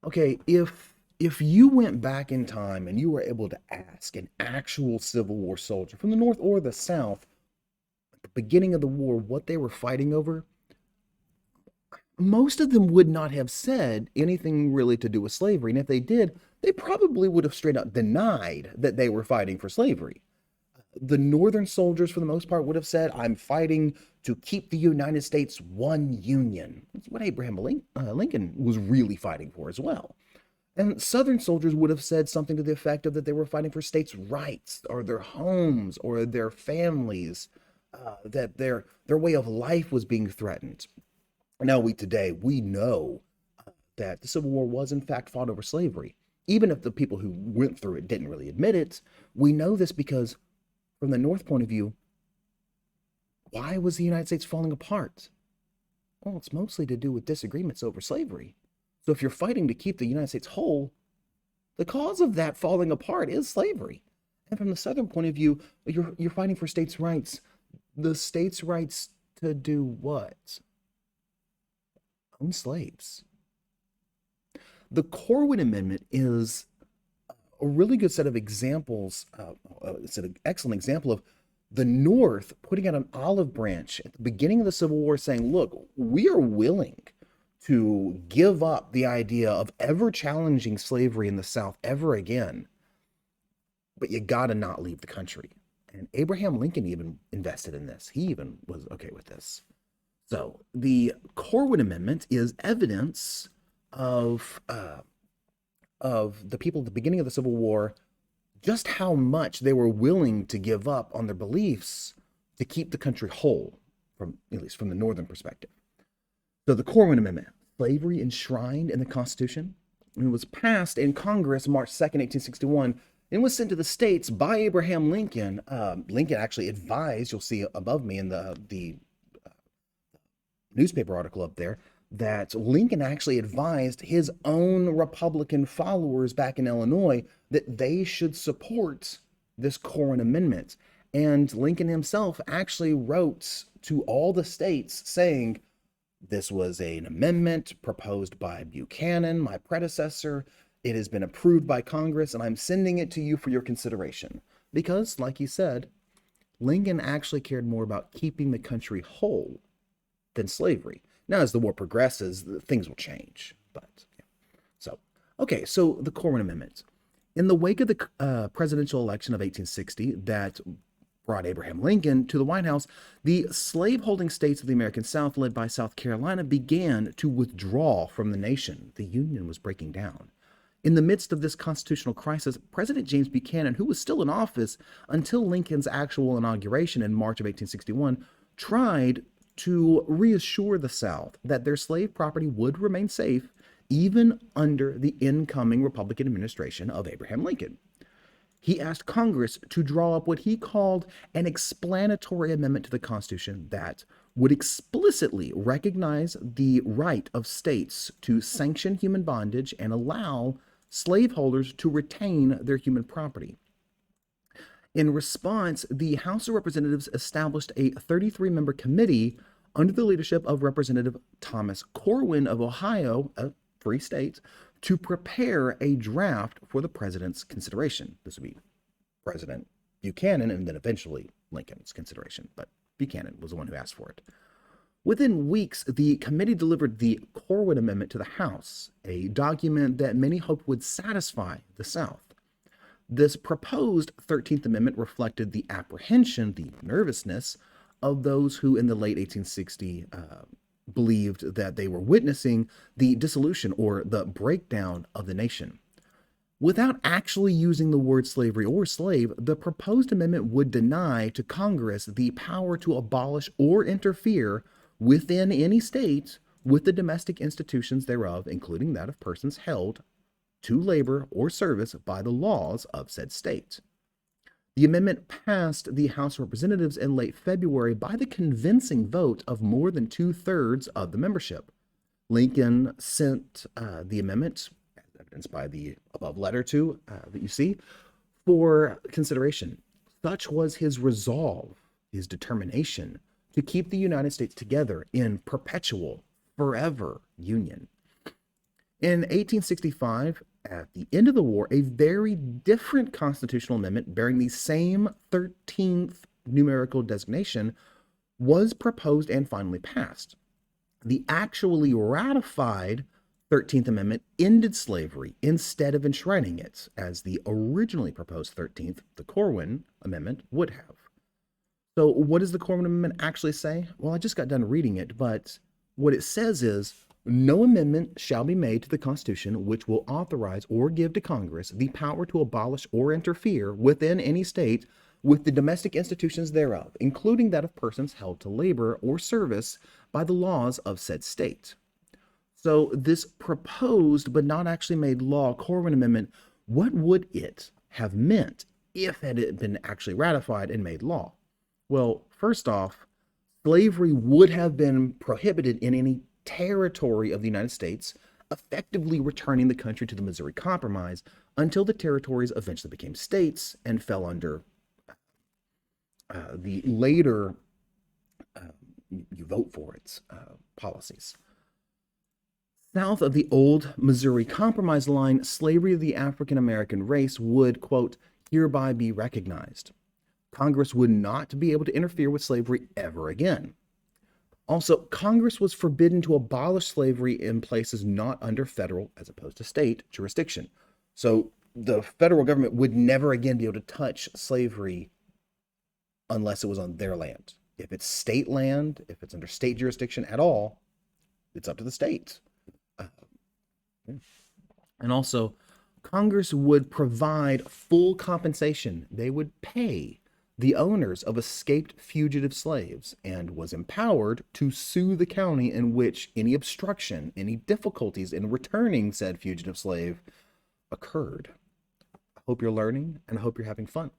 Okay, if you went back in time and you were able to ask an actual Civil War soldier from the North or the South at the beginning of the war what they were fighting over, most of them would not have said anything really to do with slavery. And if they did, they probably would have straight up denied that they were fighting for slavery. The Northern soldiers, for the most part, would have said, I'm fighting to keep the United States one union. That's what Abraham Lincoln was really fighting for as well. And Southern soldiers would have said something to the effect of that they were fighting for states' rights or their homes or their families, that their way of life was being threatened. Now we know that the Civil War was in fact fought over slavery. Even if the people who went through it didn't really admit it, we know this because from the North point of view, why was the United States falling apart? Well, it's mostly to do with disagreements over slavery. So if you're fighting to keep the United States whole, the cause of that falling apart is slavery. And from the Southern point of view, you're fighting for states' rights. The states' rights to do what? Own slaves. The Corwin Amendment is a really good set of examples. It's an excellent example of the North putting out an olive branch at the beginning of the Civil War saying, look, we are willing to give up the idea of ever challenging slavery in the South ever again, but you got to not leave the country. And Abraham Lincoln even invested in this. He even was okay with this. So the Corwin Amendment is evidence of the people at the beginning of the Civil War, just how much they were willing to give up on their beliefs to keep the country whole, from at least from the Northern perspective. So the Corwin Amendment, slavery enshrined in the Constitution, it was passed in Congress March 2nd, 1861, and was sent to the states by Abraham Lincoln. Lincoln actually advised, you'll see above me in the newspaper article up there, that Lincoln actually advised his own Republican followers back in Illinois that they should support this Corwin Amendment. And Lincoln himself actually wrote to all the states saying, this was an amendment proposed by Buchanan, my predecessor. It has been approved by Congress, and I'm sending it to you for your consideration. Because, like he said, Lincoln actually cared more about keeping the country whole than slavery. Now, as the war progresses, things will change. But yeah. So the Corwin Amendment. In the wake of the presidential election of 1860 that brought Abraham Lincoln to the White House, the slaveholding states of the American South, led by South Carolina, began to withdraw from the nation. The Union was breaking down. In the midst of this constitutional crisis, President James Buchanan, who was still in office until Lincoln's actual inauguration in March of 1861, tried to reassure the South that their slave property would remain safe even under the incoming Republican administration of Abraham Lincoln. He asked Congress to draw up what he called an explanatory amendment to the Constitution that would explicitly recognize the right of states to sanction human bondage and allow slaveholders to retain their human property. In response, the House of Representatives established a 33-member committee under the leadership of Representative Thomas Corwin of Ohio, a free state, to prepare a draft for the president's consideration. This would be President Buchanan and then eventually Lincoln's consideration, but Buchanan was the one who asked for it. Within weeks, the committee delivered the Corwin Amendment to the House, a document that many hoped would satisfy the South. This proposed 13th Amendment reflected the apprehension, the nervousness of those who in the late 1860 believed that they were witnessing the dissolution or the breakdown of the nation. Without actually using the word slavery or slave, the proposed amendment would deny to Congress the power to abolish or interfere within any state with the domestic institutions thereof, including that of persons held to labor or service by the laws of said state. The amendment passed the House of Representatives in late February by the convincing vote of more than 2/3 of the membership. Lincoln sent the amendment, as evidenced by the above letter to that you see, for consideration. Such was his resolve, his determination to keep the United States together in perpetual, forever union. In 1865, at the end of the war, a very different constitutional amendment bearing the same 13th numerical designation was proposed and finally passed. The actually ratified 13th Amendment ended slavery instead of enshrining it, as the originally proposed 13th, the Corwin Amendment, would have. So, what does the Korwin Amendment actually say? Well, I just got done reading it, but what it says is no amendment shall be made to the Constitution which will authorize or give to Congress the power to abolish or interfere within any state with the domestic institutions thereof, including that of persons held to labor or service by the laws of said state. So, this proposed but not actually made law, Corwin Amendment, what would it have meant if it had been actually ratified and made law? Well, first off, slavery would have been prohibited in any territory of the United States, effectively returning the country to the Missouri Compromise until the territories eventually became states and fell under the later you vote for its policies. South of the old Missouri Compromise line, slavery of the African American race would, quote, hereby be recognized. Congress would not be able to interfere with slavery ever again. Also, Congress was forbidden to abolish slavery in places not under federal, as opposed to state, jurisdiction. So the federal government would never again be able to touch slavery unless it was on their land. If it's state land, if it's under state jurisdiction at all, it's up to the states. And also, Congress would provide full compensation. They would pay the owners of escaped fugitive slaves and was empowered to sue the county in which any obstruction, any difficulties in returning said fugitive slave occurred. I hope you're learning and I hope you're having fun.